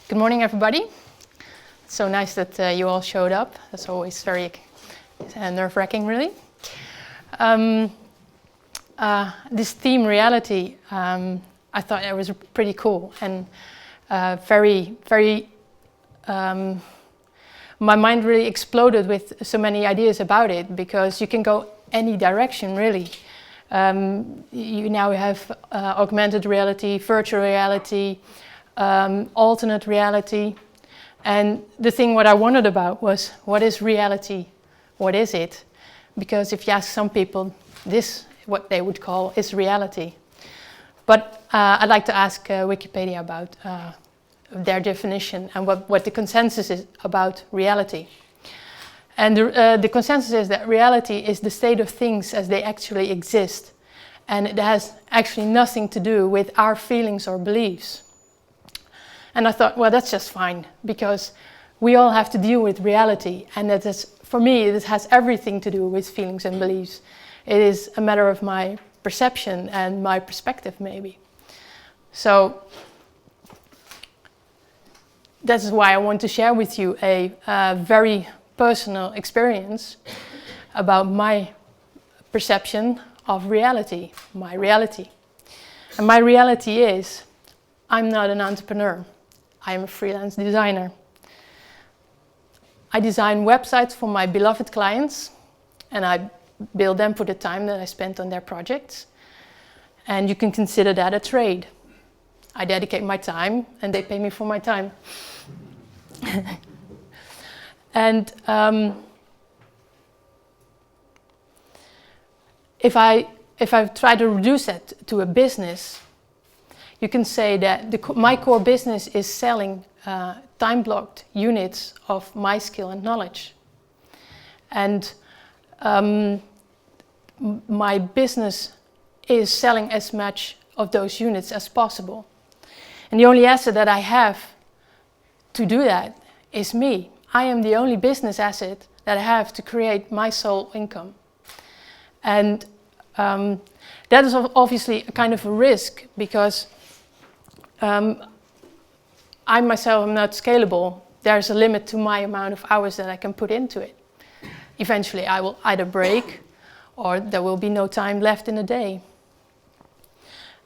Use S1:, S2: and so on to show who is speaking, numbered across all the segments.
S1: Good morning, everybody. It's so nice that you all showed up. That's always very nerve-wracking, really. This theme, reality, I thought it was pretty cool and very, my mind really exploded with so many ideas about it, because you can go any direction, really. You now have augmented reality, virtual reality, alternate reality. And the thing what I wondered about was, what is reality? What is it? Because if you ask some people, this, what they would call, is reality. But I'd like to ask Wikipedia about their definition and what the consensus is about reality. And the consensus is that reality is the state of things as they actually exist. And it has actually nothing to do with our feelings or beliefs. And I thought, well, that's just fine, because we all have to deal with reality. And that is, for me, it has everything to do with feelings and beliefs. It is a matter of my perception and my perspective, maybe. So that's why I want to share with you a very personal experience about my perception of reality, my reality. And my reality is, I'm not an entrepreneur. I am a freelance designer. I design websites for my beloved clients, and I bill them for the time that I spent on their projects. And you can consider that a trade. I dedicate my time, and they pay me for my time. And if I try to reduce that to a business, you can say that my core business is selling time-blocked units of my skill and knowledge. And my business is selling as much of those units as possible. And the only asset that I have to do that is me. I am the only business asset that I have to create my sole income. And that is obviously a kind of a risk, because I myself am not scalable. There's a limit to my amount of hours that I can put into it. Eventually I will either break, or there will be no time left in a day.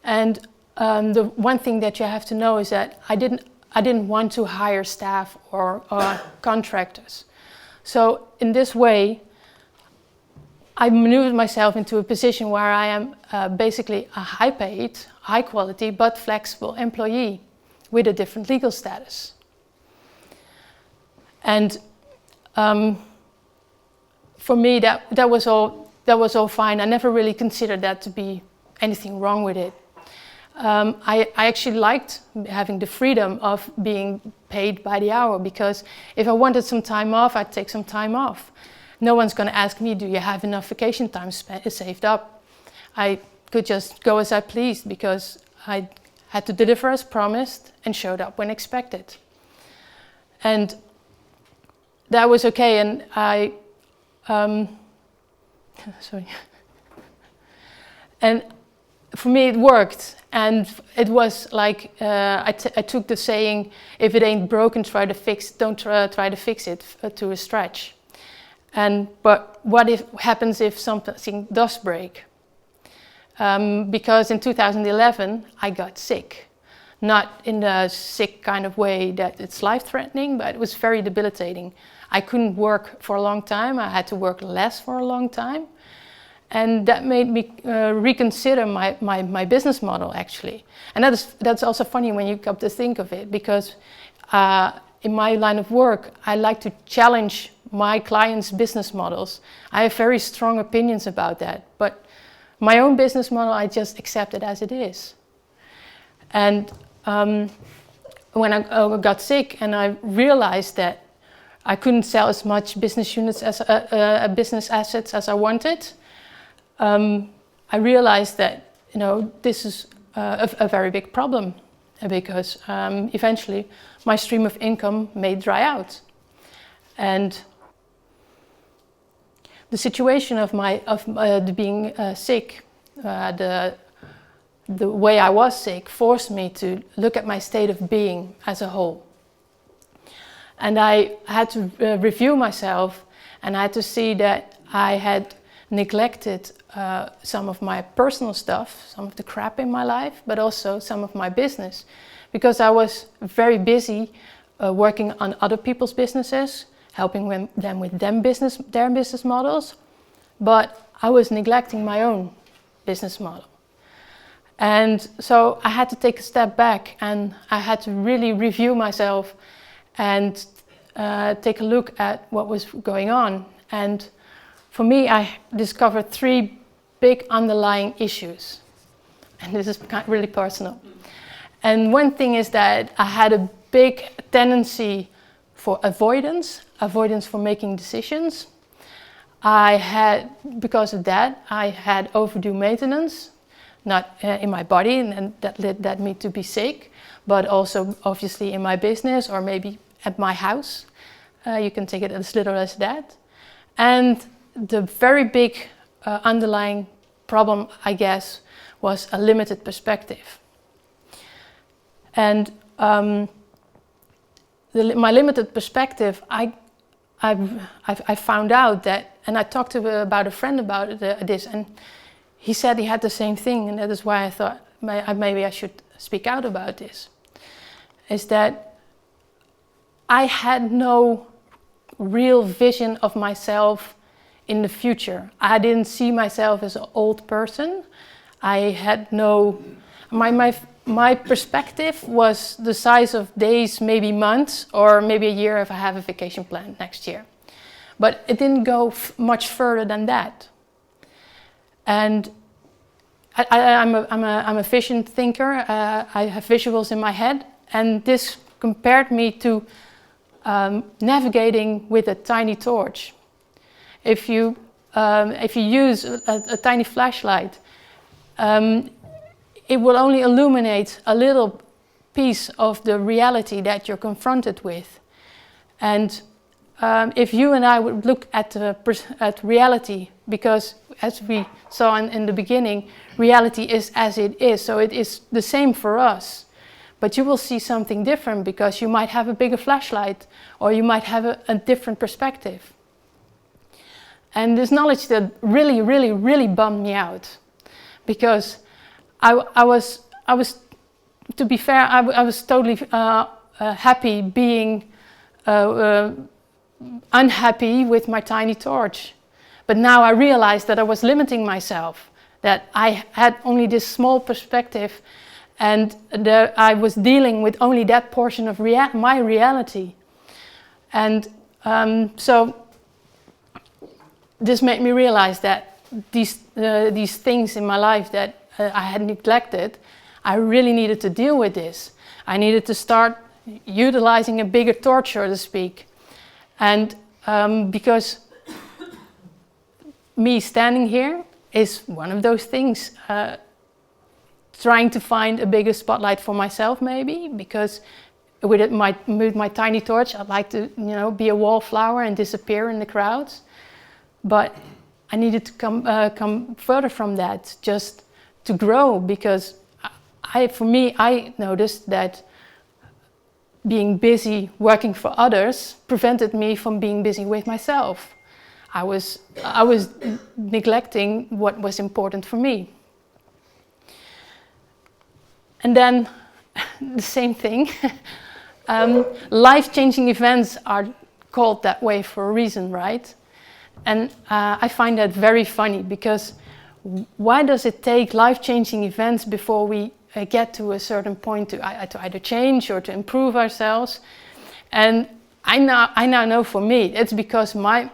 S1: And the one thing that you have to know is that I didn't want to hire staff or contractors. So in this way, I maneuvered myself into a position where I am basically a high-paid, high-quality, but flexible employee with a different legal status. And for me, that was all fine. I never really considered that to be anything wrong with it. I actually liked having the freedom of being paid by the hour, because if I wanted some time off, I'd take some time off. No one's going to ask me, do you have enough vacation time saved up? I could just go as I pleased, because I had to deliver as promised and showed up when expected. And that was okay, and sorry. And for me it worked, and it was like, I took the saying, if it ain't broken, try to fix it. Don't try to fix it to a stretch. But what happens if something does break? Because in 2011 I got sick. Not in the sick kind of way that it's life-threatening, but it was very debilitating. I couldn't work for a long time. I had to work less for a long time. And that made me reconsider my business model, actually. And that's also funny when you come to think of it, because in my line of work, I like to challenge my clients' business models. I have very strong opinions about that, but my own business model, I just accept it as it is. And when I got sick and I realized that I couldn't sell as much business units as business assets as I wanted, I realized that this is a very big problem, because eventually my stream of income may dry out, and the situation of being sick, the way I was sick, forced me to look at my state of being as a whole. And I had to review myself, and I had to see that I had neglected some of my personal stuff, some of the crap in my life, but also some of my business, because I was very busy working on other people's businesses, helping them with their business models, but I was neglecting my own business model. And so I had to take a step back, and I had to really review myself and take a look at what was going on. And for me, I discovered 3 big underlying issues. And this is really personal. And one thing is that I had a big tendency for avoidance for making decisions. Because of that, I had overdue maintenance, not in my body, and that led me to be sick, but also obviously in my business or maybe at my house. You can take it as little as that. And the very big underlying problem, I guess, was a limited perspective. And my limited perspective, I found out that, and I talked about a friend about this, and he said he had the same thing, and that is why I thought maybe I should speak out about this, is that I had no real vision of myself in the future. I didn't see myself as an old person. I had no... My perspective was the size of days, maybe months, or maybe a year if I have a vacation plan next year. But it didn't go much further than that. And I'm a vision thinker. I have visuals in my head, and this compared me to navigating with a tiny torch. If you use a tiny flashlight, it will only illuminate a little piece of the reality that you're confronted with. And if you and I would look at reality, because as we saw in the beginning, reality is as it is, so it is the same for us. But you will see something different because you might have a bigger flashlight, or you might have a different perspective. And this knowledge that really, really, really bummed me out, because I was, to be fair, I was totally happy being unhappy with my tiny torch. But now I realized that I was limiting myself, that I had only this small perspective, and that I was dealing with only that portion of my reality. And so this made me realize that these things in my life that I had neglected, I really needed to deal with this. I needed to start utilizing a bigger torch, so to speak. And because me standing here is one of those things, trying to find a bigger spotlight for myself maybe, because with my tiny torch I'd like to be a wallflower and disappear in the crowds. But I needed to come further from that, just to grow, because I noticed that being busy working for others prevented me from being busy with myself. I was neglecting what was important for me. And then the same thing. Life-changing events are called that way for a reason, right? And I find that very funny, because why does it take life-changing events before we get to a certain point to either change or to improve ourselves? And I now know for me, it's because my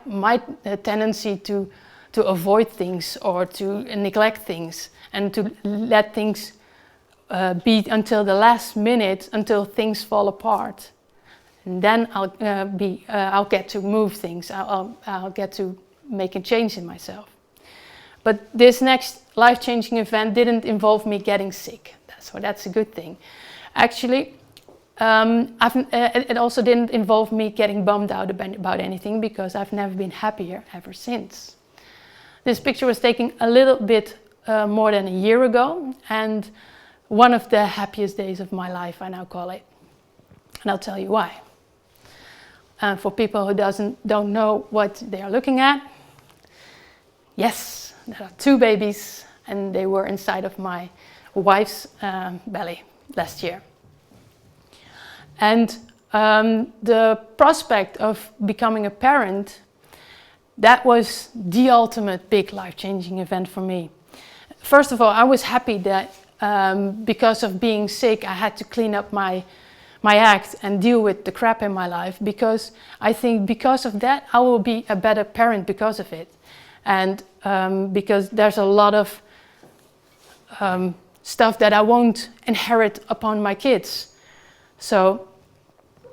S1: tendency to avoid things or to neglect things and to let things be until the last minute, until things fall apart. And then I'll get to move things. I'll get to make a change in myself. But this next life-changing event didn't involve me getting sick. So that's a good thing. Actually, it also didn't involve me getting bummed out about anything, because I've never been happier ever since. This picture was taken a little bit more than a year ago, and one of the happiest days of my life, I now call it. And I'll tell you why. For people who don't know what they are looking at, yes, there are 2 babies, and they were inside of my wife's belly last year. And the prospect of becoming a parent, that was the ultimate big life-changing event for me. First of all, I was happy that because of being sick, I had to clean up my act and deal with the crap in my life, because I think because of that, I will be a better parent because of it. And because there's a lot of stuff that I won't inherit upon my kids. So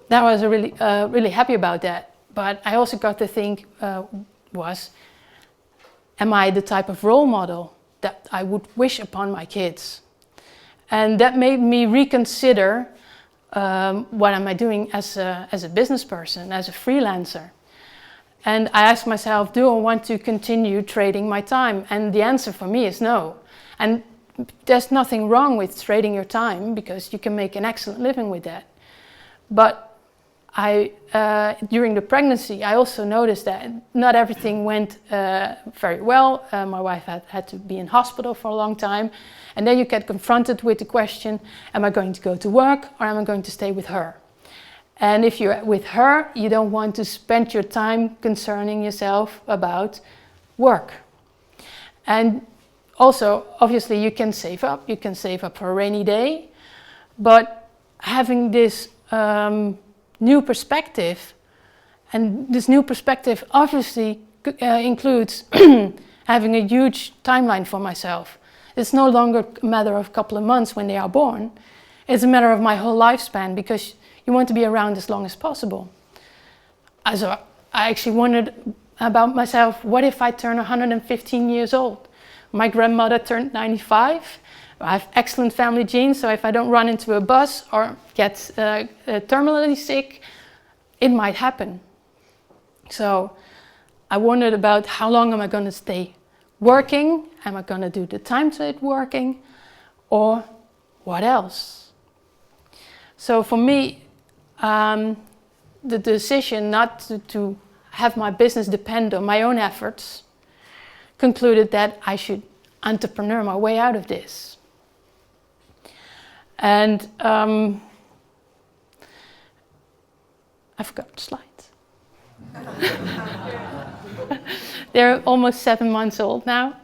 S1: that was really happy about that. But I also got to think, am I the type of role model that I would wish upon my kids? And that made me reconsider what am I doing as a business person, as a freelancer. And I asked myself, do I want to continue trading my time? And the answer for me is no. And there's nothing wrong with trading your time, because you can make an excellent living with that. But during the pregnancy, I also noticed that not everything went very well. My wife had to be in hospital for a long time. And then you get confronted with the question, am I going to go to work, or am I going to stay with her? And if you're with her, you don't want to spend your time concerning yourself about work. And also, obviously, you can save up. You can save up for a rainy day. But having this new perspective, and this new perspective obviously includes having a huge timeline for myself. It's no longer a matter of a couple of months when they are born. It's a matter of my whole lifespan, because you want to be around as long as possible. So I actually wondered about myself, what if I turn 115 years old? My grandmother turned 95. I have excellent family genes, so if I don't run into a bus or get terminally sick, it might happen. So I wondered about, how long am I going to stay working? Am I going to do the time to it working? Or what else? So for me, the decision not to have my business depend on my own efforts concluded that I should entrepreneur my way out of this. And I forgot the slides. They're almost 7 months old now,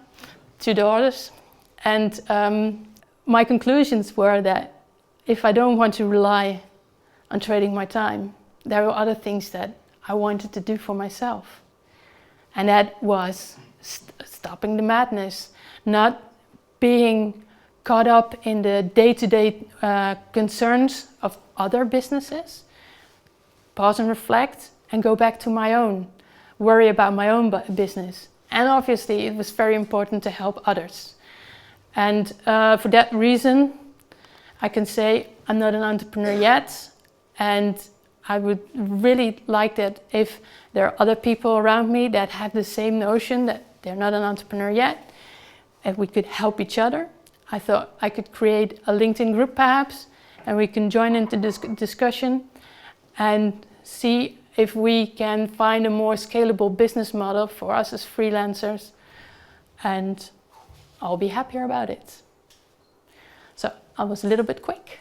S1: 2 daughters. And my conclusions were that if I don't want to rely on trading my time, there were other things that I wanted to do for myself. And that was stopping the madness, not being caught up in the day-to-day concerns of other businesses, pause and reflect, and go back to my own, worry about my own business. And obviously it was very important to help others. And for that reason, I can say I'm not an entrepreneur yet, and I would really like that if there are other people around me that have the same notion that they're not an entrepreneur yet, and we could help each other. I thought I could create a LinkedIn group perhaps, and we can join into this discussion and see if we can find a more scalable business model for us as freelancers, and I'll be happier about it. So I was a little bit quick.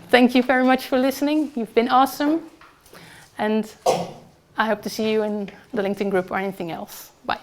S1: Thank you very much for listening. You've been awesome. And I hope to see you in the LinkedIn group or anything else. Bye.